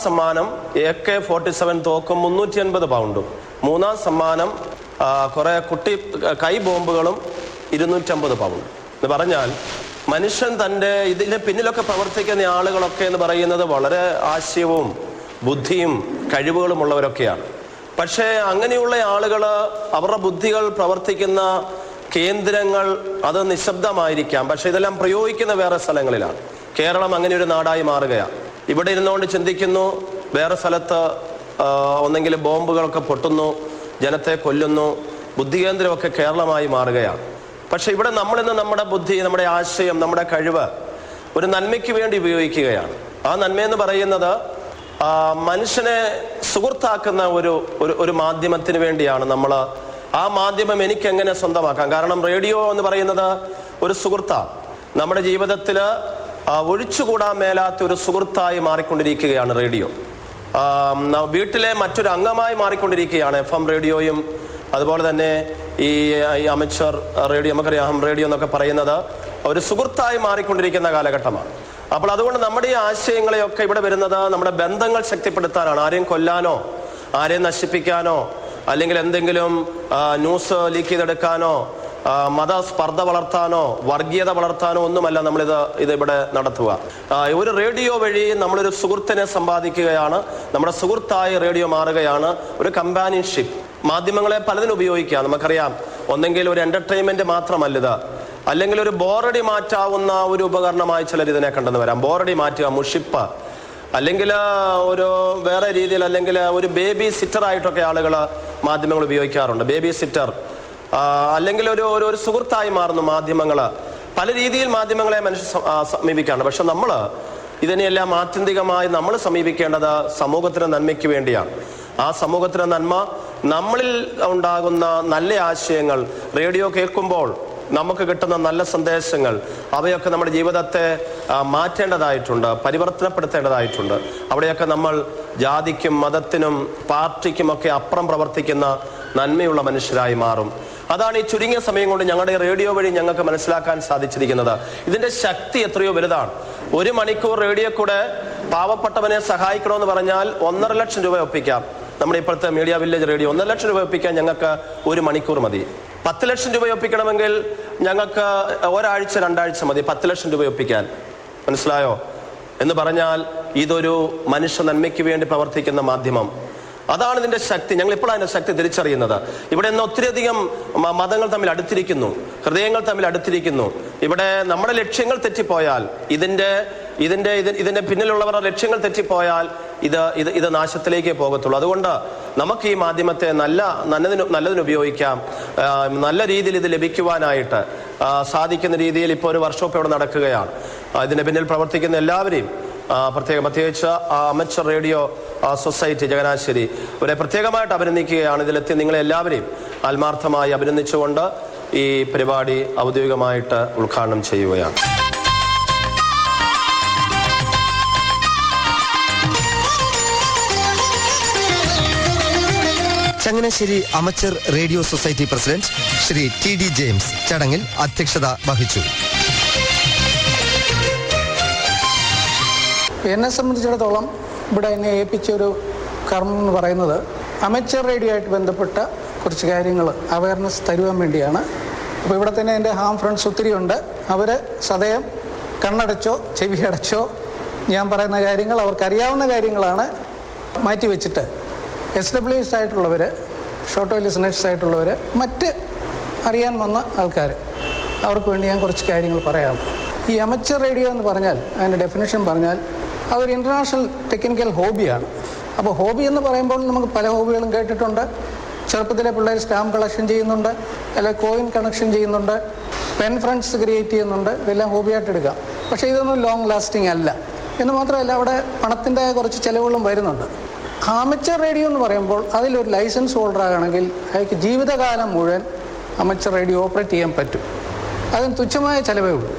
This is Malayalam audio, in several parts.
സമ്മാനം AK-47 തോക്കും 350 പൗണ്ടും. മൂന്നാം സമ്മാനം കുറെ കുട്ടി കൈ ബോംബുകളും 250 പൗണ്ട്. എന്ന് പറഞ്ഞാൽ മനുഷ്യൻ തൻ്റെ ഇതിന് പിന്നിലൊക്കെ പ്രവർത്തിക്കുന്ന ആളുകളൊക്കെ എന്ന് പറയുന്നത് വളരെ ആശയവും ബുദ്ധിയും കഴിവുകളും ഉള്ളവരൊക്കെയാണ്. പക്ഷേ അങ്ങനെയുള്ള ആളുകൾ അവരുടെ ബുദ്ധികൾ പ്രവർത്തിക്കുന്ന കേന്ദ്രങ്ങൾ അത് നിശബ്ദമായിരിക്കാം. പക്ഷെ ഇതെല്ലാം പ്രയോഗിക്കുന്ന വേറെ സ്ഥലങ്ങളിലാണ്. കേരളം അങ്ങനെ ഒരു നാടായി മാറുകയാണ്. ഇവിടെ ഇരുന്നുകൊണ്ട് ചിന്തിക്കുന്നു, വേറെ സ്ഥലത്ത് ഒന്നെങ്കിലും ബോംബുകളൊക്കെ പൊട്ടുന്നു, ജനത്തെ കൊല്ലുന്നു. ബുദ്ധികേന്ദ്രമൊക്കെ കേരളമായി മാറുകയാണ്. പക്ഷെ ഇവിടെ നമ്മളിന്ന് നമ്മുടെ ബുദ്ധി, നമ്മുടെ ആശയം, നമ്മുടെ കഴിവ് ഒരു നന്മയ്ക്ക് വേണ്ടി ഉപയോഗിക്കുകയാണ്. ആ നന്മയെന്ന് പറയുന്നത് മനുഷ്യനെ സുഹൃത്താക്കുന്ന ഒരു മാധ്യമത്തിന് വേണ്ടിയാണ് നമ്മൾ ആ മാധ്യമം എനിക്ക് എങ്ങനെ സ്വന്തമാക്കാം. കാരണം റേഡിയോ എന്ന് പറയുന്നത് ഒരു സുഹൃത്താണ്. നമ്മുടെ ജീവിതത്തിൽ ഒഴിച്ചുകൂടാൻ മേലാത്ത ഒരു സുഹൃത്തായി മാറിക്കൊണ്ടിരിക്കുകയാണ് റേഡിയോ. വീട്ടിലെ മറ്റൊരു അംഗമായി മാറിക്കൊണ്ടിരിക്കുകയാണ് FM റേഡിയോയും. അതുപോലെ തന്നെ ഈ അമച്വർ റേഡിയോ, നമുക്കറിയാം റേഡിയോ എന്നൊക്കെ പറയുന്നത് ഒരു സുഹൃത്തായി മാറിക്കൊണ്ടിരിക്കുന്ന കാലഘട്ടമാണ്. അപ്പോൾ അതുകൊണ്ട് നമ്മുടെ ഈ ആശയങ്ങളെയൊക്കെ ഇവിടെ വരുന്നത് നമ്മുടെ ബന്ധങ്ങൾ ശക്തിപ്പെടുത്താനാണ്. ആരെയും കൊല്ലാനോ ആരെയും നശിപ്പിക്കാനോ അല്ലെങ്കിൽ എന്തെങ്കിലും ന്യൂസ് ലീക്ക് ചെയ്തെടുക്കാനോ മതസ്പർദ്ധ വളർത്താനോ വർഗീയത വളർത്താനോ ഒന്നുമല്ല ഇത് ഇവിടെ നടത്തുക. ഒരു റേഡിയോ വഴി നമ്മളൊരു സുഹൃത്തിനെ സമ്പാദിക്കുകയാണ്. നമ്മുടെ സുഹൃത്തായി റേഡിയോ മാറുകയാണ്. ഒരു കമ്പാനിയൻഷിപ്പ്. മാധ്യമങ്ങളെ പലതിനും ഉപയോഗിക്കാം. നമുക്കറിയാം, ഒന്നെങ്കിൽ ഒരു എന്റർടൈൻമെന്റ് മാത്രമല്ലത്, അല്ലെങ്കിൽ ഒരു ബോറടി മാറ്റാവുന്ന ഒരു ഉപകരണമായി ചിലർ ഇതിനെ കണ്ടെന്ന് വരാം. ബോറടി മാറ്റുക, മുഷിപ്പ്, അല്ലെങ്കിൽ ഒരു വേറെ രീതിയിൽ, അല്ലെങ്കിൽ ഒരു ബേബി സിറ്റർ ആയിട്ടൊക്കെ ആളുകൾ മാധ്യമങ്ങൾ ഉപയോഗിക്കാറുണ്ട്. ബേബി സിറ്റർ, അല്ലെങ്കിൽ ഒരു സുഹൃത്തായി മാറുന്നു മാധ്യമങ്ങൾ. പല രീതിയിൽ മാധ്യമങ്ങളെ മനുഷ്യർ സമീപിക്കാറുണ്ട്. പക്ഷെ നമ്മൾ ഇതിനെല്ലാം ആത്യന്തികമായി നമ്മൾ സമീപിക്കേണ്ടത് സമൂഹത്തിന് നന്മയ്ക്ക് വേണ്ടിയാണ്. ആ സമൂഹത്തിന് നന്മ, നമ്മളിൽ ഉണ്ടാകുന്ന നല്ല ആശയങ്ങൾ, റേഡിയോ കേൾക്കുമ്പോൾ നമുക്ക് കിട്ടുന്ന നല്ല സന്ദേശങ്ങൾ, അവയൊക്കെ നമ്മുടെ ജീവിതത്തെ മാറ്റേണ്ടതായിട്ടുണ്ട്, പരിവർത്തനപ്പെടുത്തേണ്ടതായിട്ടുണ്ട്. അവിടെയൊക്കെ നമ്മൾ ജാതിക്കും മതത്തിനും പാർട്ടിക്കും ഒക്കെ അപ്പുറം പ്രവർത്തിക്കുന്ന നന്മയുള്ള മനുഷ്യരായി മാറും. അതാണ് ഈ ചുരുങ്ങിയ സമയം കൊണ്ട് ഞങ്ങളുടെ റേഡിയോ വഴി ഞങ്ങൾക്ക് മനസ്സിലാക്കാൻ സാധിച്ചിരിക്കുന്നത്. ഇതിന്റെ ശക്തി എത്രയോ വലുതാണ്. 1 മണിക്കൂർ റേഡിയോ കൂടെ പാവപ്പെട്ടവനെ സഹായിക്കണമെന്ന് പറഞ്ഞാൽ 1.5 ലക്ഷം രൂപ ഒപ്പിക്കാം. നമ്മുടെ ഇപ്പോഴത്തെ മീഡിയ വില്ലേജ് റേഡിയോ 1.5 ലക്ഷം രൂപ ഒപ്പിക്കാൻ ഞങ്ങൾക്ക് 1 മണിക്കൂർ മതി. 10 ലക്ഷം രൂപ ഒപ്പിക്കണമെങ്കിൽ ഞങ്ങൾക്ക് ഒരാഴ്ച 2 ആഴ്ച മതി 10 ലക്ഷം രൂപ ഒപ്പിക്കാൻ. മനസ്സിലായോ? എന്ന് പറഞ്ഞാൽ ഇതൊരു മനുഷ്യ നന്മയ്ക്ക് വേണ്ടി പ്രവർത്തിക്കുന്ന മാധ്യമം. അതാണ് ഇതിന്റെ ശക്തി. ഞങ്ങൾ ഇപ്പോഴാണ് അതിന്റെ ശക്തി തിരിച്ചറിയുന്നത്. ഇവിടെ നിന്ന് ഒത്തിരിയധികം മതങ്ങൾ തമ്മിൽ അടുത്തിരിക്കുന്നു, ഹൃദയങ്ങൾ തമ്മിൽ അടുത്തിരിക്കുന്നു. ഇവിടെ നമ്മുടെ ലക്ഷ്യങ്ങൾ തെറ്റിപ്പോയാൽ, ഇതിന്റെ പിന്നിലുള്ളവരുടെ ലക്ഷ്യങ്ങൾ തെറ്റിപ്പോയാൽ ഇത് നാശത്തിലേക്കേ പോകത്തുള്ളൂ. അതുകൊണ്ട് നമുക്ക് ഈ മാധ്യമത്തെ നല്ലതിന് ഉപയോഗിക്കാം. നല്ല രീതിയിൽ ഇത് ലഭിക്കുവാനായിട്ട് സാധിക്കുന്ന രീതിയിൽ ഇപ്പോൾ ഒരു വർക്ക്ഷോപ്പ് ഇവിടെ നടക്കുകയാണ്. ഇതിന്റെ പിന്നിൽ പ്രവർത്തിക്കുന്ന എല്ലാവരെയും പ്രത്യേകിച്ച് അമച്വർ റേഡിയോ സൊസൈറ്റി ചങ്ങനാശ്ശേരി ഇവരെ പ്രത്യേകമായിട്ട് അഭിനന്ദിക്കുകയാണ്. ഇതിലെത്തി നിങ്ങളെല്ലാവരെയും ആത്മാർത്ഥമായി അഭിനന്ദിച്ചുകൊണ്ട് ഈ പരിപാടി ഔദ്യോഗികമായിട്ട് ഉദ്ഘാടനം ചെയ്യുകയാണ്. Changanassery amateur radio society president Shri TD James ചടങ്ങിൽ അധ്യക്ഷത വഹിച്ചു. എന്നെ സംബന്ധിച്ചിടത്തോളം ഇവിടെ എന്നെ ഏൽപ്പിച്ച ഒരു കർമ്മം എന്ന് പറയുന്നത് അമച്വർ റേഡിയോ ആയിട്ട് ബന്ധപ്പെട്ട കുറച്ച് കാര്യങ്ങൾ അവയർനെസ് തരുവാൻ വേണ്ടിയാണ്. അപ്പോൾ ഇവിടെ തന്നെ എൻ്റെ ഫ്രണ്ട്സ് ഒത്തിരി ഉണ്ട്. അവർ സദയം കണ്ണടച്ചോ ചെവി അടച്ചോ ഞാൻ പറയുന്ന കാര്യങ്ങൾ അവർക്കറിയാവുന്ന കാര്യങ്ങളാണ് മാറ്റിവെച്ചിട്ട് SWS ആയിട്ടുള്ളവർ, ഷോർട്ട് വേവ് ലിസണേഴ്സ് ആയിട്ടുള്ളവർ, മറ്റ് അറിയാൻ വന്ന ആൾക്കാർ, അവർക്ക് വേണ്ടി ഞാൻ കുറച്ച് കാര്യങ്ങൾ പറയാം. ഈ അമച്വർ റേഡിയോ എന്ന് പറഞ്ഞാൽ, അതിൻ്റെ ഡെഫിനേഷൻ പറഞ്ഞാൽ, അതൊരു ഇൻ്റർനാഷണൽ ടെക്നിക്കൽ ഹോബിയാണ്. അപ്പോൾ ഹോബി എന്ന് പറയുമ്പോൾ നമുക്ക് പല ഹോബികളും കേട്ടിട്ടുണ്ട്. ചെറുപ്പത്തിലെ പിള്ളേർ സ്റ്റാമ്പ് കളക്ഷൻ ചെയ്യുന്നുണ്ട്, അല്ലെങ്കിൽ കോയിൻ കണക്ഷൻ ചെയ്യുന്നുണ്ട്, പെൻ ഫ്രണ്ട്സ് ക്രിയേറ്റ് ചെയ്യുന്നുണ്ട്. ഇതെല്ലാം ഹോബിയായിട്ട് എടുക്കാം. പക്ഷേ ഇതൊന്നും ലോങ് ലാസ്റ്റിംഗ് അല്ല. എന്ന് മാത്രമല്ല, അവിടെ പണത്തിൻ്റെ കുറച്ച് ചിലവുകളും വരുന്നുണ്ട്. അമച്വർ റേഡിയോ എന്ന് പറയുമ്പോൾ അതിലൊരു ലൈസൻസ് ഹോൾഡർ ആകണമെങ്കിൽ അയാൾക്ക് ജീവിതകാലം മുഴുവൻ അമച്വർ റേഡിയോ ഓപ്പറേറ്റ് ചെയ്യാൻ പറ്റും. അതിന് തുച്ഛമായ ചിലവേ ഉള്ളൂ.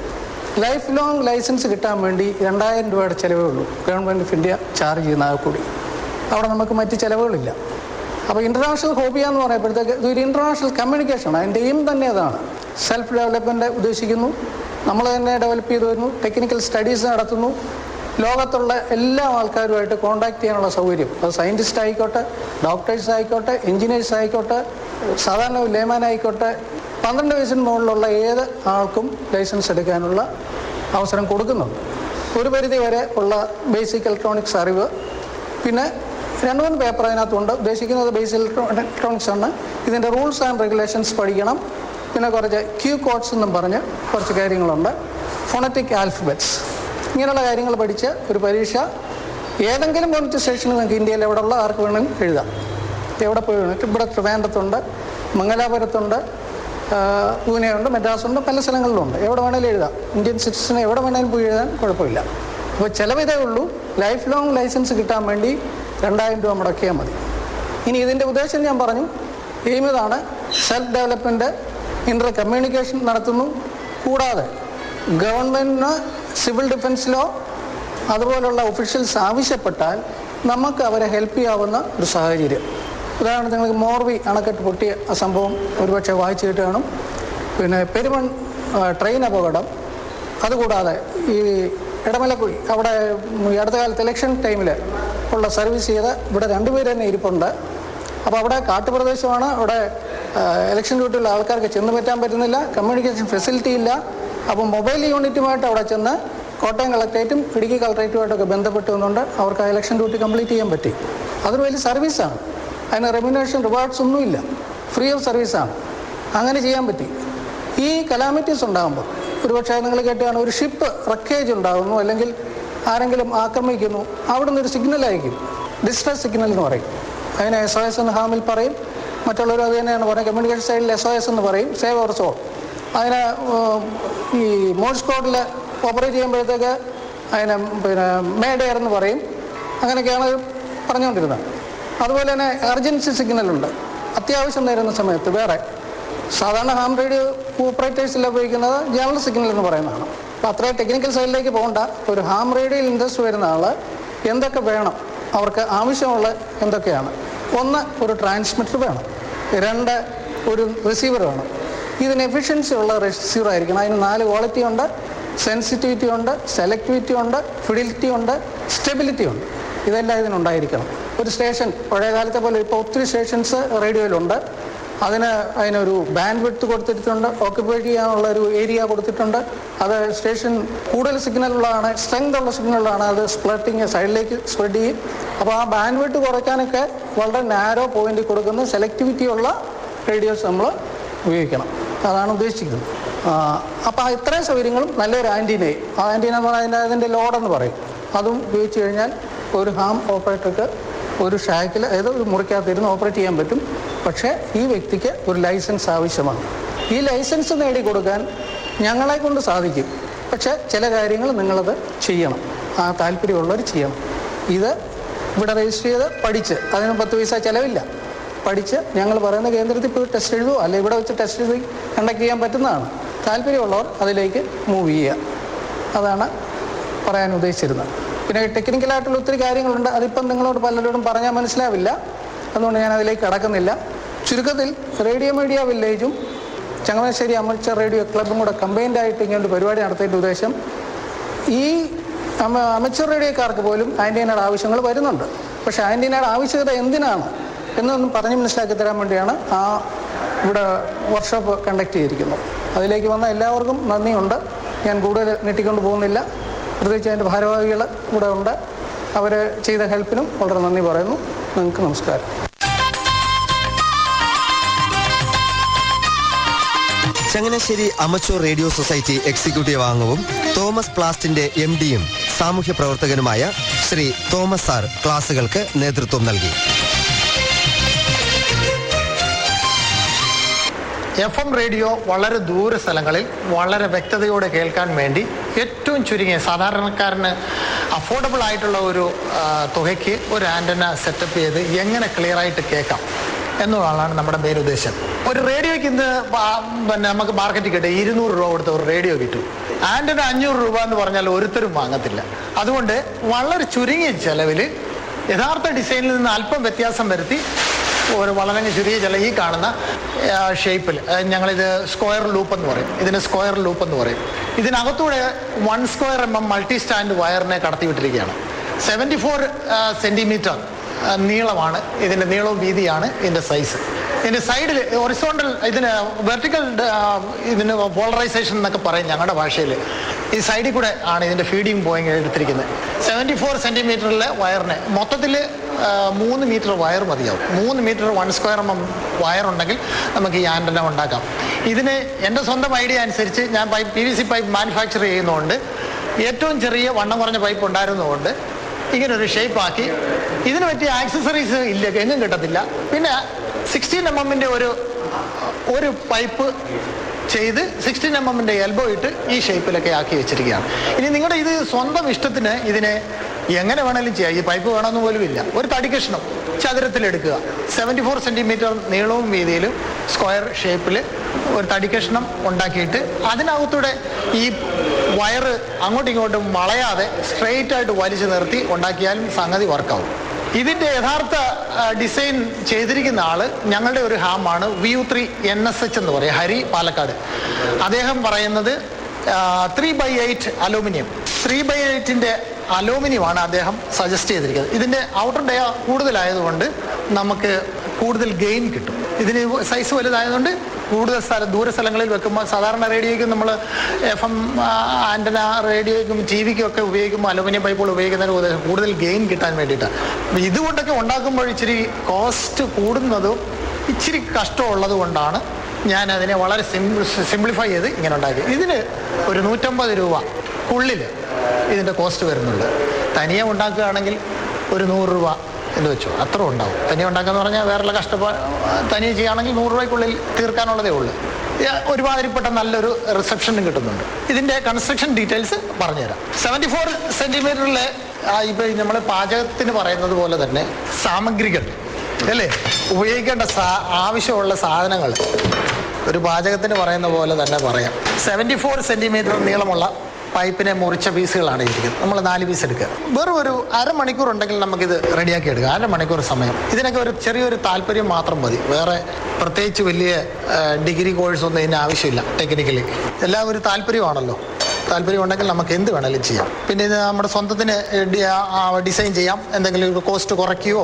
ലൈഫ് ലോങ് ലൈസൻസ് കിട്ടാൻ വേണ്ടി 2000 രൂപയുടെ ചിലവേ ഉള്ളൂ ഗവൺമെൻറ് ഓഫ് ഇന്ത്യ ചാർജ് ചെയ്യുന്ന കൂടി. അവിടെ നമുക്ക് മറ്റ് ചിലവുകളില്ല. അപ്പോൾ ഇൻ്റർനാഷണൽ ഹോബിയാന്ന് പറയുമ്പോഴത്തേക്ക് ഇതൊരു ഇൻ്റർനാഷണൽ കമ്മ്യൂണിക്കേഷനാണ്. അതിൻ്റെ എയിം തന്നെ അതാണ്. സെൽഫ് ഡെവലപ്മെൻറ്റ് ഉദ്ദേശിക്കുന്നു. നമ്മൾ തന്നെ ഡെവലപ്പ് ചെയ്ത് വരുന്നു. ടെക്നിക്കൽ സ്റ്റഡീസ് നടത്തുന്നു. ലോകത്തുള്ള എല്ലാ ആൾക്കാരുമായിട്ട് കോൺടാക്ട് ചെയ്യാനുള്ള സൗകര്യം, അത് സയൻറ്റിസ്റ്റ് ആയിക്കോട്ടെ, ഡോക്ടേഴ്സ് ആയിക്കോട്ടെ, എൻജിനീയേഴ്സ് ആയിക്കോട്ടെ, സാധാരണ ലേമാൻ ആയിക്കോട്ടെ, 12 വയസ്സിന് മുകളിലുള്ള ഏത് ആൾക്കും ലൈസൻസ് എടുക്കാനുള്ള അവസരം കൊടുക്കുന്നുണ്ട്. ഒരു പരിധി വരെ ഉള്ള ബേസിക് ഇലക്ട്രോണിക്സ് അറിവ്, പിന്നെ 2-3 പേപ്പർ അതിനകത്തുണ്ട്. ഉദ്ദേശിക്കുന്നത് ബേസിക് ഇലക്ട്രോണിക്സ് ആണ്. ഇതിൻ്റെ റൂൾസ് ആൻഡ് റെഗുലേഷൻസ് പഠിക്കണം. പിന്നെ കുറച്ച് ക്യൂ കോഡ്സ് എന്നും പറഞ്ഞ് കുറച്ച് കാര്യങ്ങളുണ്ട്. ഫോണറ്റിക് ആൽഫബറ്റ്സ്, ഇങ്ങനെയുള്ള കാര്യങ്ങൾ പഠിച്ച് ഒരു പരീക്ഷ ഏതെങ്കിലും പോലീസ് സ്റ്റേഷനിൽ നിങ്ങൾക്ക് ഇന്ത്യയിൽ എവിടെയുള്ള ആർക്ക് വേണമെങ്കിലും എഴുതാം. എവിടെ പോയി വേണം. ഇവിടെ ട്രിവാൻഡ്രത്തുണ്ട്, മംഗലാപുരത്തുണ്ട്, പൂനെയുണ്ട്, മദ്രാസുണ്ട്, പല സ്ഥലങ്ങളിലുണ്ട്. എവിടെ വേണമെങ്കിലും എഴുതാം. ഇന്ത്യൻ സിറ്റിസന് എവിടെ വേണമെങ്കിലും പോയി എഴുതാൻ കുഴപ്പമില്ല. അപ്പോൾ ചിലവിതേ ഉള്ളൂ. ലൈഫ് ലോങ് ലൈസൻസ് കിട്ടാൻ വേണ്ടി 2000 രൂപ മുടക്കിയാൽ മതി. ഇനി ഇതിൻ്റെ ഉദ്ദേശം ഞാൻ പറഞ്ഞു, എയിം ഇതാണ്. സെൽഫ് ഡെവലപ്മെൻറ്റ്, ഇൻ്റർ കമ്മ്യൂണിക്കേഷൻ നടത്തുന്നു. കൂടാതെ ഗവൺമെൻറ്റിന് സിവിൽ ഡിഫൻസ് ലോ അതുപോലുള്ള ഒഫീഷ്യൽസ് ആവശ്യപ്പെട്ടാൽ നമുക്ക് അവരെ ഹെൽപ്പ് ചെയ്യാവുന്ന ഒരു സാഹചര്യം. ഉദാഹരണത്തിന് നിങ്ങൾക്ക് മോർവി അണക്കെട്ട് പൊട്ടിയ ആ സംഭവം ഒരുപക്ഷെ വായിച്ചിട്ട് കാണും. പിന്നെ പെരുമൺ ട്രെയിൻ അപകടം, അതുകൂടാതെ ഈ ഇടമലക്കുഴി അവിടെ ഈ അടുത്ത കാലത്ത് ഇലക്ഷൻ ടൈമിൽ ഉള്ള സർവീസ് ചെയ്ത ഇവിടെ 2 പേര് തന്നെ ഇരിപ്പുണ്ട്. അപ്പോൾ അവിടെ കാട്ടുപ്രദേശമാണ്. അവിടെ ഇലക്ഷൻ ഡ്യൂട്ടിയുള്ള ആൾക്കാർക്ക് ചെന്ന് പറ്റാൻ പറ്റുന്നില്ല, കമ്മ്യൂണിക്കേഷൻ ഫെസിലിറ്റി ഇല്ല. അപ്പോൾ മൊബൈൽ യൂണിറ്റുമായിട്ട് അവിടെ ചെന്ന് കോട്ടയം കളക്ടറേറ്റും ഇടുക്കി കളക്ടറേറ്റുമായിട്ടൊക്കെ ബന്ധപ്പെട്ടുകൊണ്ട് അവർക്ക് ആ ഇലക്ഷൻ ഡ്യൂട്ടി കംപ്ലീറ്റ് ചെയ്യാൻ പറ്റി. അതൊരു വലിയ സർവീസാണ്. അതിന് റെമ്യൂണറേഷൻ റിവാർഡ്സ് ഒന്നുമില്ല, ഫ്രീ ഓഫ് സർവീസാണ്. അങ്ങനെ ചെയ്യാൻ പറ്റി. ഈ കലാമിറ്റീസ് ഉണ്ടാകുമ്പോൾ ഒരുപക്ഷെ നിങ്ങൾ കേട്ടാണ്, ഒരു ഷിപ്പ് റക്കേജ് ഉണ്ടാകുന്നു, അല്ലെങ്കിൽ ആരെങ്കിലും ആക്രമിക്കുന്നു, അവിടെ നിന്നൊരു സിഗ്നൽ അയക്കും, ഡിസ്ട്രസ് സിഗ്നൽ എന്ന് പറയും. അതിന് SOS എന്ന് ഹാമിൽ പറയും. മറ്റുള്ളവർ അത് തന്നെയാണ് പറയുന്നത്. കമ്മ്യൂണിക്കേഷൻ സൈഡിൽ SOS എന്ന് പറയും, സേവ് അവർ സോൾ. അതിന് ഈ മോഴ്സ് കോഡിൽ ഓപ്പറേറ്റ് ചെയ്യുമ്പോഴത്തേക്ക് അതിന് പിന്നെ മേഡെയർ എന്ന് പറയും. അങ്ങനെയൊക്കെയാണ് പറഞ്ഞുകൊണ്ടിരുന്നത്. അതുപോലെ തന്നെ എമർജൻസി സിഗ്നലുണ്ട്. അത്യാവശ്യം നേരുന്ന സമയത്ത് വേറെ സാധാരണ ഹാം റേഡിയോ ഓപ്പറേറ്റേഴ്സിൽ ഉപയോഗിക്കുന്നത് ജനറൽ സിഗ്നൽ എന്ന് പറയുന്നതാണ്. അപ്പോൾ അത്രയും ടെക്നിക്കൽ സൈഡിലേക്ക് പോകേണ്ട. ഒരു ഹാം റേഡിയോയിൽ ഇൻട്രസ്റ്റ് വരുന്ന ആൾ എന്തൊക്കെ വേണം, അവർക്ക് ആവശ്യമുള്ള എന്തൊക്കെയാണ്? 1, ഒരു ട്രാൻസ്മിറ്റർ വേണം. 2, ഒരു റിസീവർ വേണം. ഇതിന് എഫിഷ്യൻസി ഉള്ള റിസീവർ ആയിരിക്കണം. അതിന് 4 ക്വാളിറ്റി ഉണ്ട്. സെൻസിറ്റിവിറ്റി ഉണ്ട്, സെലക്ടിവിറ്റി ഉണ്ട്, ഫിഡിലിറ്റി ഉണ്ട്, സ്റ്റെബിലിറ്റി ഉണ്ട്. ഇതെല്ലാം ഇതിനുണ്ടായിരിക്കണം. ഒരു സ്റ്റേഷൻ പഴയ കാലത്തെ പോലെ ഇപ്പോൾ ഒത്തിരി സ്റ്റേഷൻസ് റേഡിയോയിലുണ്ട്. അതിനൊരു ബാൻഡ് വിഡ്ത്ത് കൊടുത്തിട്ടുണ്ട്, ഓക്യുപ്പൈ ചെയ്യാനുള്ള ഒരു ഏരിയ കൊടുത്തിട്ടുണ്ട്. അത് സ്റ്റേഷൻ കൂടുതൽ സിഗ്നലുള്ളതാണ്, സ്ട്രെങ്ത് ഉള്ള സിഗ്നലുള്ളതാണ്. അത് സ്പ്ലിറ്റിങ് സൈഡിലേക്ക് സ്പ്രെഡ് ചെയ്യും. അപ്പോൾ ആ ബാൻഡ് വിഡ്ത്ത് കുറയ്ക്കാനൊക്കെ വളരെ നാരോ പോയിന്റ് കൊടുക്കുന്ന സെലക്ടിവിറ്റി ഉള്ള റേഡിയോസ് നമ്മൾ ഉപയോഗിക്കണം. അതാണ് ഉദ്ദേശിക്കുന്നത്. അപ്പോൾ ഇത്രയും സൗകര്യങ്ങളും നല്ലൊരു ആൻറ്റീനയും, ആ ആൻറ്റീന എന്ന് പറഞ്ഞാൽ അതിൻ്റെ ലോഡെന്ന് പറയും, അതും ഉപയോഗിച്ച് കഴിഞ്ഞാൽ ഒരു ഹാം ഓപ്പറേറ്റർക്ക് ഒരു ഷാക്കിൽ, അതായത് ഒരു മുറിക്കകത്തിരുന്ന് ഓപ്പറേറ്റ് ചെയ്യാൻ പറ്റും. പക്ഷേ ഈ വ്യക്തിക്ക് ഒരു ലൈസൻസ് ആവശ്യമാണ്. ഈ ലൈസൻസ് നേടിക്കൊടുക്കാൻ ഞങ്ങളെ കൊണ്ട് സാധിക്കും. പക്ഷേ ചില കാര്യങ്ങൾ നിങ്ങളത് ചെയ്യണം, ആ താല്പര്യമുള്ളവർ ചെയ്യണം. ഇത് ഇവിടെ രജിസ്റ്റർ ചെയ്ത് പഠിച്ച്, അതിന് 10 പൈസ ചിലവില്ല. പഠിച്ച് ഞങ്ങൾ പറയുന്ന കേന്ദ്രത്തിൽ പോയി ടെസ്റ്റ് എഴുതുമോ, അല്ലെങ്കിൽ ഇവിടെ വെച്ച് ടെസ്റ്റ് എഴുതി കണ്ടക്ട് ചെയ്യാൻ പറ്റുന്നതാണ്. താല്പര്യമുള്ളവർ അതിലേക്ക് മൂവ് ചെയ്യുക. അതാണ് പറയാൻ ഉദ്ദേശിച്ചിരുന്നത്. പിന്നെ ടെക്നിക്കലായിട്ടുള്ള ഒത്തിരി കാര്യങ്ങളുണ്ട്. അതിപ്പം നിങ്ങളോട് പലരോടും പറഞ്ഞാൽ മനസ്സിലാവില്ല. അതുകൊണ്ട് ഞാൻ അതിലേക്ക് കടക്കുന്നില്ല. ചുരുക്കത്തിൽ റേഡിയോ മീഡിയ വില്ലേജും ചങ്ങനാശ്ശേരി അമേച്ചർ റേഡിയോ ക്ലബും കൂടെ കമ്പൈൻഡ് ആയിട്ട് ഇങ്ങനൊരു പരിപാടി നടത്തിയതിൻ്റെ ഉദ്ദേശം ഈ അമേച്ചർ റേഡിയോക്കാർക്ക് പോലും ആൻറ്റീനയുടെ ആവശ്യങ്ങൾ വരുന്നുണ്ട്. പക്ഷേ ആൻറ്റീനയുടെ ആവശ്യകത എന്തിനാണ് എന്നൊന്നും പറഞ്ഞ് മനസ്സിലാക്കി തരാൻ വേണ്ടിയാണ് ഇവിടെ വർക്ക്ഷോപ്പ് കണ്ടക്ട് ചെയ്തിരിക്കുന്നത്. അതിലേക്ക് വന്ന എല്ലാവർക്കും നന്ദിയുണ്ട്. ഞാൻ കൂടുതൽ നീട്ടിക്കൊണ്ട് പോകുന്നില്ല. പ്രത്യേകിച്ച് അതിൻ്റെ ഭാരവാഹികൾ ഇവിടെ ഉണ്ട്. അവർ ചെയ്ത ഹെൽപ്പിനും വളരെ നന്ദി പറയുന്നു. നിങ്ങൾക്ക് നമസ്കാരം. Changanassery amateur radio society executive അംഗവും തോമസ് പ്ലാസ്റ്റിന്റെ MD-യും സാമൂഹ്യ പ്രവർത്തകനുമായ ശ്രീ തോമസ് സാർ ക്ലാസുകൾക്ക് നേതൃത്വം നൽകി. FM റേഡിയോ വളരെ ദൂര സ്ഥലങ്ങളിൽ വളരെ വ്യക്തതയോടെ കേൾക്കാൻ വേണ്ടി ഏറ്റവും ചുരുങ്ങിയ സാധാരണക്കാരന് അഫോർഡബിൾ ആയിട്ടുള്ള ഒരു തുകയ്ക്ക് ഒരു ആൻറ്റന സെറ്റപ്പ് ചെയ്ത് എങ്ങനെ ക്ലിയറായിട്ട് കേൾക്കാം എന്നുള്ളതാണ് നമ്മുടെ മെയിൻ ഉദ്ദേശം. ഒരു റേഡിയോയ്ക്ക് ഇന്ന് പിന്നെ നമുക്ക് മാർക്കറ്റിൽ കിട്ടും 200 രൂപ കൊടുത്ത ഒരു റേഡിയോ കിട്ടും. ആൻറ്റന 500 രൂപ എന്ന് പറഞ്ഞാൽ ഒരുത്തരും വാങ്ങത്തില്ല. അതുകൊണ്ട് വളരെ ചുരുങ്ങിയ ചെലവിൽ യഥാർത്ഥ ഡിസൈനിൽ നിന്ന് അല്പം വ്യത്യാസം വരുത്തി ഒരു വളരെ ചെറിയ ചില ഈ കാണുന്ന ഷേപ്പിൽ ഞങ്ങളിത് സ്ക്വയർ ലൂപ്പ് എന്ന് പറയും. ഇതിന് സ്ക്വയർ ലൂപ്പ് എന്ന് പറയും. ഇതിനകത്തൂടെ 1 സ്ക്വയർ mm മൾട്ടി സ്റ്റാൻഡ് വയറിനെ കടത്തിവിട്ടിരിക്കുകയാണ്. 74 സെൻറ്റിമീറ്റർ നീളമാണ് ഇതിൻ്റെ, നീളവും വീതിയാണ് ഇതിൻ്റെ സൈസ്. ഇതിൻ്റെ സൈഡിൽ ഹൊറിസോണ്ടൽ, ഇതിന് വെർട്ടിക്കൽ, ഇതിന് പോളറൈസേഷൻ എന്നൊക്കെ പറയും ഞങ്ങളുടെ ഭാഷയിൽ. ഈ സൈഡിൽ കൂടെ ആണ് ഇതിൻ്റെ ഫീഡിങ് പോയിന്റ് എടുത്തിരിക്കുന്നത്. 74 സെൻറ്റിമീറ്ററിലെ വയറിന് മൊത്തത്തിൽ 3 മീറ്റർ വയർ മതിയാവും. 3 മീറ്റർ 1 സ്ക്വയർ mm വയറുണ്ടെങ്കിൽ നമുക്ക് ഈ ആൻറ്റന ഉണ്ടാക്കാം. ഇതിന് എൻ്റെ സ്വന്തം ഐഡിയ അനുസരിച്ച് ഞാൻ PVC പൈപ്പ് മാനുഫാക്ചർ ചെയ്യുന്നതുകൊണ്ട്, ഏറ്റവും ചെറിയ വണ്ണം കുറഞ്ഞ പൈപ്പ് ഉണ്ടായിരുന്നതുകൊണ്ട് ഇങ്ങനൊരു ഷേപ്പാക്കി. ഇതിന് പറ്റിയ ആക്സസറീസ് ഇല്ല, എങ്ങും കിട്ടത്തില്ല. പിന്നെ 16 mm ഒരു പൈപ്പ് ചെയ്ത് 16 mm എൽബോ ഇട്ട് ഈ ഷേപ്പിലൊക്കെ ആക്കി വെച്ചിരിക്കുകയാണ്. ഇനി നിങ്ങളുടെ ഇത് സ്വന്തം ഇഷ്ടത്തിന് ഇതിനെ എങ്ങനെ വേണമെങ്കിലും ചെയ്യാം. ഈ പൈപ്പ് വേണമെന്ന് പോലും ഇല്ല. ഒരു തടി കഷ്ണം ചതുരത്തിലെടുക്കുക, 74 സെൻറ്റിമീറ്റർ നീളവും വീതിയിലും സ്ക്വയർ ഷേപ്പിൽ ഒരു തടി കഷ്ണം ഉണ്ടാക്കിയിട്ട് അതിനകത്തൂടെ ഈ വയറ് അങ്ങോട്ടും ഇങ്ങോട്ടും വളയാതെ സ്ട്രെയിറ്റ് ആയിട്ട് വലിച്ചു നിർത്തി ഉണ്ടാക്കിയാലും സംഗതി വർക്കാവും. ഇതിൻ്റെ യഥാർത്ഥ ഡിസൈൻ ചെയ്തിരിക്കുന്ന ആള് ഞങ്ങളുടെ ഒരു ഹാമാണ് VU3 NSH എന്ന് പറയും, ഹരി, പാലക്കാട്. അദ്ദേഹം പറയുന്നത് 3/8 അലൂമിനിയം, 3/8 അലൂമിനിയമാണ് അദ്ദേഹം സജസ്റ്റ് ചെയ്തിരിക്കുന്നത്. ഇതിൻ്റെ ഔട്ടർ ഡേ കൂടുതലായതുകൊണ്ട് നമുക്ക് കൂടുതൽ ഗെയിൻ കിട്ടും. ഇതിന് സൈസ് വലുതായതുകൊണ്ട് കൂടുതൽ ദൂര സ്ഥലങ്ങളിൽ വെക്കുമ്പോൾ, സാധാരണ റേഡിയോയ്ക്കും നമ്മൾ FM ആൻറ്റന റേഡിയോയ്ക്കും TV-ക്കും ഒക്കെ ഉപയോഗിക്കുമ്പോൾ അലുമിനിയം പൈപ്പുകൾ ഉപയോഗിക്കുന്നതിന് കൂടുതൽ ഗെയിൻ കിട്ടാൻ വേണ്ടിയിട്ടാണ്. ഇതുകൊണ്ടൊക്കെ ഉണ്ടാക്കുമ്പോൾ ഇച്ചിരി കോസ്റ്റ് കൂടുന്നതും ഇച്ചിരി കഷ്ടമുള്ളത് കൊണ്ടാണ് ഞാൻ അതിനെ വളരെ സിംപ്ലിഫൈ ചെയ്ത് ഇങ്ങനെ ഉണ്ടാക്കി. ഇതിന് ഒരു 150 രൂപക്കുള്ളിൽ ഇതിൻ്റെ കോസ്റ്റ് വരുന്നുണ്ട്. തനിയെ ഉണ്ടാക്കുകയാണെങ്കിൽ ഒരു 100 രൂപ എന്ന് വെച്ചോ, അത്ര ഉണ്ടാവും. തനിയെ ഉണ്ടാക്കാന്ന് പറഞ്ഞാൽ വേറെ തനിയെ ചെയ്യുകയാണെങ്കിൽ 100 രൂപയ്ക്കുള്ളിൽ തീർക്കാനുള്ളതേ ഉള്ളൂ. ഒരുമാതിരിപ്പെട്ട നല്ലൊരു റിസപ്ഷനും കിട്ടുന്നുണ്ട്. ഇതിൻ്റെ കൺസ്ട്രക്ഷൻ ഡീറ്റെയിൽസ് പറഞ്ഞുതരാം. 74 സെൻറ്റിമീറ്ററിലെ ഇപ്പം നമ്മൾ പാചകത്തിന് പറയുന്നത് പോലെ തന്നെ സാമഗ്രികൾ അല്ലേ, ഉപയോഗിക്കേണ്ട ആവശ്യമുള്ള സാധനങ്ങൾ ഒരു പാചകത്തിന് പറയുന്ന പോലെ തന്നെ പറയാം. 74 സെൻറ്റിമീറ്റർ നീളമുള്ള പൈപ്പിനെ മുറിച്ച പീസുകളാണ് ഇരിക്കുന്നത്. നമ്മൾ 4 പീസ് എടുക്കുക. വെറും ഒരു അരമണിക്കൂർ ഉണ്ടെങ്കിൽ നമുക്കിത് റെഡിയാക്കി എടുക്കുക. അരമണിക്കൂർ സമയം. ഇതിനൊക്കെ ഒരു ചെറിയൊരു താല്പര്യം മാത്രം മതി. വേറെ പ്രത്യേകിച്ച് വലിയ ഡിഗ്രി കോഴ്സൊന്നും ഇതിന് ആവശ്യമില്ല. ടെക്നിക്കലി എല്ലാം ഒരു താല്പര്യമാണല്ലോ. താല്പര്യം ഉണ്ടെങ്കിൽ നമുക്ക് എന്ത് വേണമെങ്കിലും ചെയ്യാം. പിന്നെ ഇത് നമ്മുടെ സ്വന്തത്തിന് ഡിസൈൻ ചെയ്യാം. എന്തെങ്കിലും കോസ്റ്റ് കുറയ്ക്കുകയോ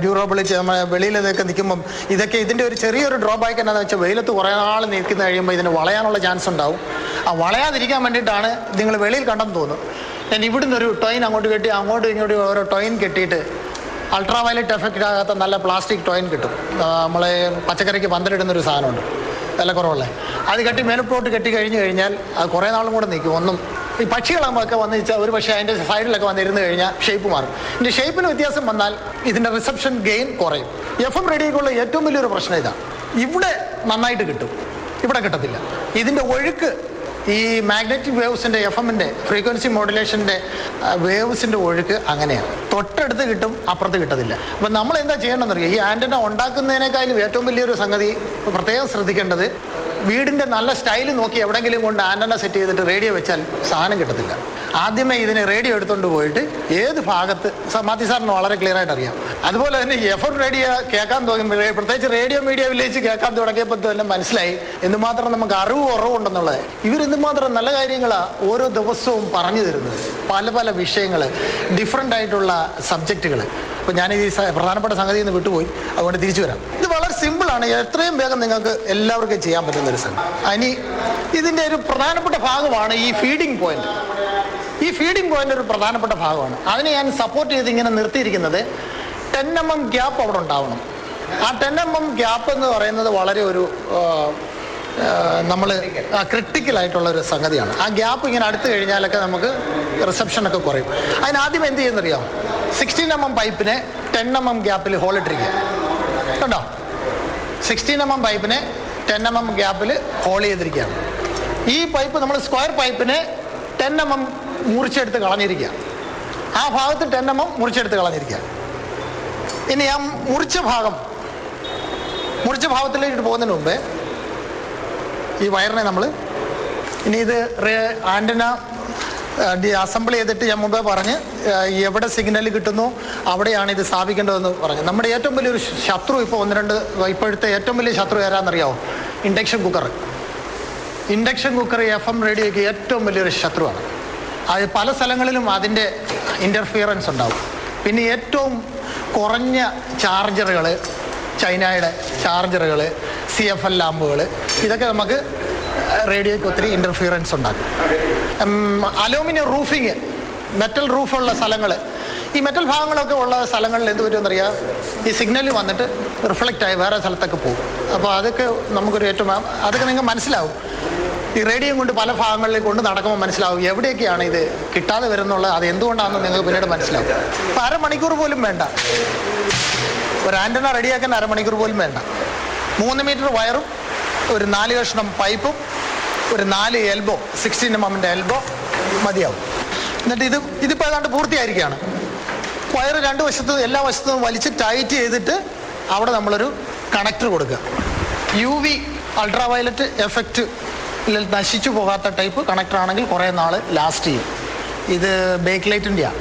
ഡ്യൂറബിലിറ്റി, നമ്മൾ വെളിയിലൊക്കെ നിൽക്കുമ്പം ഇതൊക്കെ ഇതിൻ്റെ ഒരു ചെറിയൊരു ഡ്രോബാക്ക് എന്താണെന്ന് വെച്ചാൽ വെയിലത്ത് കുറേ നാൾ നിൽക്കുന്ന കഴിയുമ്പോൾ ഇതിന് വളയാനുള്ള ചാൻസ് ഉണ്ടാവും. ആ വളയാതിരിക്കാൻ വേണ്ടിയിട്ടാണ് നിങ്ങൾ വെളിയിൽ കണ്ടെന്ന് തോന്നും. ഞാൻ ഇവിടുന്ന് ഒരു ടോയിൻ അങ്ങോട്ട് കെട്ടി അങ്ങോട്ടും ഇങ്ങോട്ടും ഓരോ ടോയിൻ കെട്ടിയിട്ട് അൾട്രാവയലറ്റ് എഫക്റ്റ് ആകാത്ത നല്ല പ്ലാസ്റ്റിക് ടോയിൻ കിട്ടും. നമ്മളെ പച്ചക്കറിക്ക് പന്തലിടുന്നൊരു സാധനമുണ്ട്, വില കുറവുള്ളത്. അത് കെട്ടി മേലോട്ട് കെട്ടി കഴിഞ്ഞാൽ അത് കുറേ നാളും കൂടെ നിൽക്കും. ഒന്നും ഈ പക്ഷികളൊക്കെ വന്നു വെച്ചാൽ ഒരു പക്ഷേ അതിൻ്റെ സൈഡിലൊക്കെ വന്നിരുന്ന് കഴിഞ്ഞാൽ ഷേപ്പ് മാറും. ഇതിൻ്റെ ഷേപ്പിന് വ്യത്യാസം വന്നാൽ ഇതിൻ്റെ റിസപ്ഷൻ ഗെയിൻ കുറയും. FM റേഡിയോയ്ക്കുള്ള ഏറ്റവും വലിയൊരു പ്രശ്നം ഇതാണ്. ഇവിടെ നന്നായിട്ട് കിട്ടും, ഇവിടെ കിട്ടത്തില്ല. ഇതിൻ്റെ ഒഴുക്ക്, ഈ മാഗ്നറ്റിക് വേവ്സിൻ്റെ FM-ൻ്റെ ഫ്രീക്വൻസി മോഡുലേഷൻ്റെ വേവ്സിൻ്റെ ഒഴുക്ക് അങ്ങനെയാണ്. തൊട്ടടുത്ത് കിട്ടും, അപ്പുറത്ത് കിട്ടത്തില്ല. അപ്പം നമ്മൾ എന്താ ചെയ്യേണ്ടതെന്നറിയാം, ഈ ആൻറ്റന ഉണ്ടാക്കുന്നതിനേക്കാളും ഏറ്റവും വലിയൊരു സംഗതി പ്രത്യേകം ശ്രദ്ധിക്കേണ്ടത്, വീടിൻ്റെ നല്ല സ്റ്റൈൽ നോക്കി എവിടെയെങ്കിലും കൊണ്ട് ആൻറ്റന സെറ്റ് ചെയ്തിട്ട് റേഡിയോ വെച്ചാൽ സാധനം കിട്ടത്തില്ല. ആദ്യമേ ഇതിനെ റേഡിയോ എടുത്തുകൊണ്ട് പോയിട്ട് ഏത് ഭാഗത്ത്, മാത്യു സാറിന് വളരെ ക്ലിയർ ആയിട്ട് അറിയാം. അതുപോലെ തന്നെ FM റേഡിയോ കേൾക്കാൻ തുടങ്ങുമ്പോൾ, പ്രത്യേകിച്ച് റേഡിയോ മീഡിയ വില്ലേജ് കേൾക്കാൻ തുടങ്ങിയപ്പോൾ തന്നെ മനസ്സിലായി എന്തുമാത്രം നമുക്ക് അറിവ് കുറവുണ്ടെന്നുള്ളത്. ഇവരെന്തുമാത്രം നല്ല കാര്യങ്ങളാണ് ഓരോ ദിവസവും പറഞ്ഞു തരുന്നത്. പല പല വിഷയങ്ങൾ, ഡിഫറെൻ്റ് ആയിട്ടുള്ള സബ്ജക്റ്റുകൾ. അപ്പോൾ ഞാൻ ഈ പ്രധാനപ്പെട്ട സംഗതിയിൽ നിന്ന് വിട്ടുപോയി, അതുകൊണ്ട് തിരിച്ചു വരാം. ഇത് വളരെ സിമ്പിളാണ്. എത്രയും വേഗം നിങ്ങൾക്ക് എല്ലാവർക്കും ചെയ്യാൻ പറ്റുന്നൊരു സംഗതി. ഇനി ഇതിൻ്റെ ഒരു പ്രധാനപ്പെട്ട ഭാഗമാണ് ഈ ഫീഡിങ് പോയിന്റ്. ഈ ഫീഡിങ് പോയിന്റ് ഒരു പ്രധാനപ്പെട്ട ഭാഗമാണ്. അതിനെ ഞാൻ സപ്പോർട്ട് ചെയ്ത് ഇങ്ങനെ നിർത്തിയിരിക്കുന്നത് 10 mm ഗ്യാപ്പ് അവിടെ ഉണ്ടാവണം. ആ 10 mm ഗ്യാപ്പ് എന്ന് പറയുന്നത് വളരെ ഒരു നമ്മൾ ക്രിട്ടിക്കലായിട്ടുള്ള ഒരു സംഗതിയാണ്. ആ ഗ്യാപ്പ് ഇങ്ങനെ അടുത്ത് കഴിഞ്ഞാലൊക്കെ നമുക്ക് റിസപ്ഷനൊക്കെ കുറയും. അതിനാദ്യം എന്ത് ചെയ്യുന്നറിയാം, 16 mm പൈപ്പിനെ 10 mm ഗ്യാപ്പിൽ ഹോൾ ഇട്ടിരിക്കുക. കണ്ടോ, 16 mm പൈപ്പിനെ 10 mm ഗ്യാപ്പിൽ ഹോൾ ചെയ്തിരിക്കുകയാണ്. ഈ പൈപ്പ് നമ്മൾ സ്ക്വയർ പൈപ്പിനെ 10 mm മുറിച്ചെടുത്ത് കളഞ്ഞിരിക്കുക. ആ ഭാഗത്ത് 10 mm മുറിച്ചെടുത്ത് കളഞ്ഞിരിക്കുക. ഇനി ആ മുറിച്ച ഭാഗത്തിലേക്ക് പോകുന്നതിന് മുമ്പേ ഈ വയറിനെ നമ്മൾ ഇനി ഇത് ആൻറ്റന അസംബിൾ ചെയ്തിട്ട് ഞാൻ മുമ്പേ പറഞ്ഞ് എവിടെ സിഗ്നൽ കിട്ടുന്നു അവിടെയാണ് ഇത് സ്ഥാപിക്കേണ്ടതെന്ന് പറഞ്ഞു. നമ്മുടെ ഏറ്റവും വലിയൊരു ശത്രു ഇപ്പോഴത്തെ ഏറ്റവും വലിയ ശത്രു ആരാന്നറിയാമോ? Induction cooker. Induction cooker FM റേഡിയോയ്ക്ക് ഏറ്റവും വലിയൊരു ശത്രുവാണ്. അത് പല സ്ഥലങ്ങളിലും അതിൻ്റെ ഇൻ്റർഫിയറൻസ് ഉണ്ടാവും. പിന്നെ ഏറ്റവും കുറഞ്ഞ ചാർജറുകൾ, ചൈനയുടെ ചാർജറുകൾ, CFL ലാമ്പുകൾ, ഇതൊക്കെ നമുക്ക് റേഡിയോയ്ക്ക് ഒത്തിരി ഇൻ്റർഫിയറൻസ് ഉണ്ടാക്കും. അലൂമിനിയം റൂഫിങ്, മെറ്റൽ റൂഫുള്ള സ്ഥലങ്ങൾ, ഈ മെറ്റൽ ഭാഗങ്ങളൊക്കെ ഉള്ള സ്ഥലങ്ങളിൽ എന്ത് പറ്റുമെന്നറിയാം, ഈ സിഗ്നൽ വന്നിട്ട് റിഫ്ലക്റ്റായി വേറെ സ്ഥലത്തൊക്കെ പോകും. അപ്പോൾ അതൊക്കെ നമുക്കൊരു അതൊക്കെ നിങ്ങൾക്ക് മനസ്സിലാവും. ഈ റേഡിയോ കൊണ്ട് പല ഭാഗങ്ങളിലേക്ക് കൊണ്ട് നടക്കുമ്പോൾ മനസ്സിലാവും എവിടെയൊക്കെയാണ് ഇത് കിട്ടാതെ വരുന്നുള്ളത്. അത് എന്തുകൊണ്ടാണെന്ന് നിങ്ങൾക്ക് പിന്നീട് മനസ്സിലാവും. അപ്പോൾ അരമണിക്കൂർ പോലും വേണ്ട, ഒരു ആൻറ്റന റെഡിയാക്കാൻ അരമണിക്കൂർ പോലും വേണ്ട. 3 മീറ്റർ വയറും ഒരു 4 കഷ്ണം പൈപ്പും ഒരു 4 എൽബോ 16 mm എൽബോ മതിയാവും. എന്നിട്ട് ഇതിപ്പോൾ ഏതാണ്ട് പൂർത്തിയായിരിക്കുകയാണ്. വയറ് എല്ലാ വശത്തും വലിച്ച് ടൈറ്റ് ചെയ്തിട്ട് അവിടെ നമ്മളൊരു കണക്ടർ കൊടുക്കുക. UV അൾട്രാവയലറ്റ് എഫക്റ്റ് നശിച്ചു പോകാത്ത ടൈപ്പ് കണക്ടർ ആണെങ്കിൽ കുറേ നാൾ ലാസ്റ്റ് ചെയ്യും. ഇത് ബേക്ക് ലൈറ്റിൻ്റെയാണ്,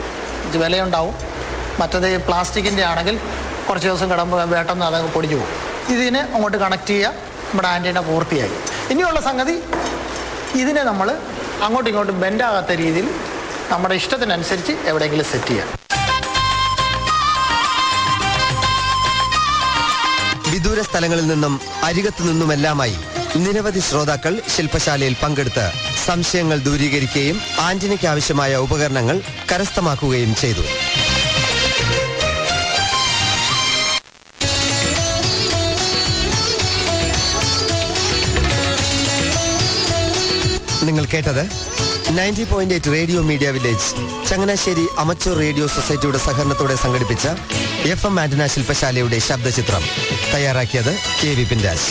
ഇത് വിലയുണ്ടാവും. മറ്റത് പ്ലാസ്റ്റിക്കിൻ്റെ ആണെങ്കിൽ കുറച്ച് ദിവസം കിടമ്പോൾ വേട്ടൊന്നും അതങ്ങ് പൊടിഞ്ഞു പോകും. ഇതിനെ അങ്ങോട്ട് കണക്ട് ചെയ്യുക, നമ്മുടെ ആൻറ്റീന പൂർത്തിയായി. ഇനിയുള്ള സംഗതി ഇതിനെ നമ്മൾ അങ്ങോട്ടും ഇങ്ങോട്ടും ബെൻഡാകാത്ത രീതിയിൽ നമ്മുടെ ഇഷ്ടത്തിനനുസരിച്ച് എവിടെയെങ്കിലും സെറ്റ് ചെയ്യാം. വിദൂര സ്ഥലങ്ങളിൽ നിന്നും അരികത്തു നിന്നുമെല്ലാമായി നിരവധി ശ്രോതാക്കൾ ശില്പശാലയിൽ പങ്കെടുത്ത് സംശയങ്ങൾ ദൂരീകരിക്കുകയും ആന്റിനയ്ക്ക് ആവശ്യമായ ഉപകരണങ്ങൾ കരസ്ഥമാക്കുകയും ചെയ്തു. നിങ്ങൾ കേട്ടത് 90.8 radio media village Changanassery amchur radio സൊസൈറ്റിയുടെ സഹകരണത്തോടെ സംഘടിപ്പിച്ച FM ആന്റിന ശില്പശാലയുടെ ശബ്ദചിത്രം. തയ്യാറാക്കിയത് KV പിൻരാജ്.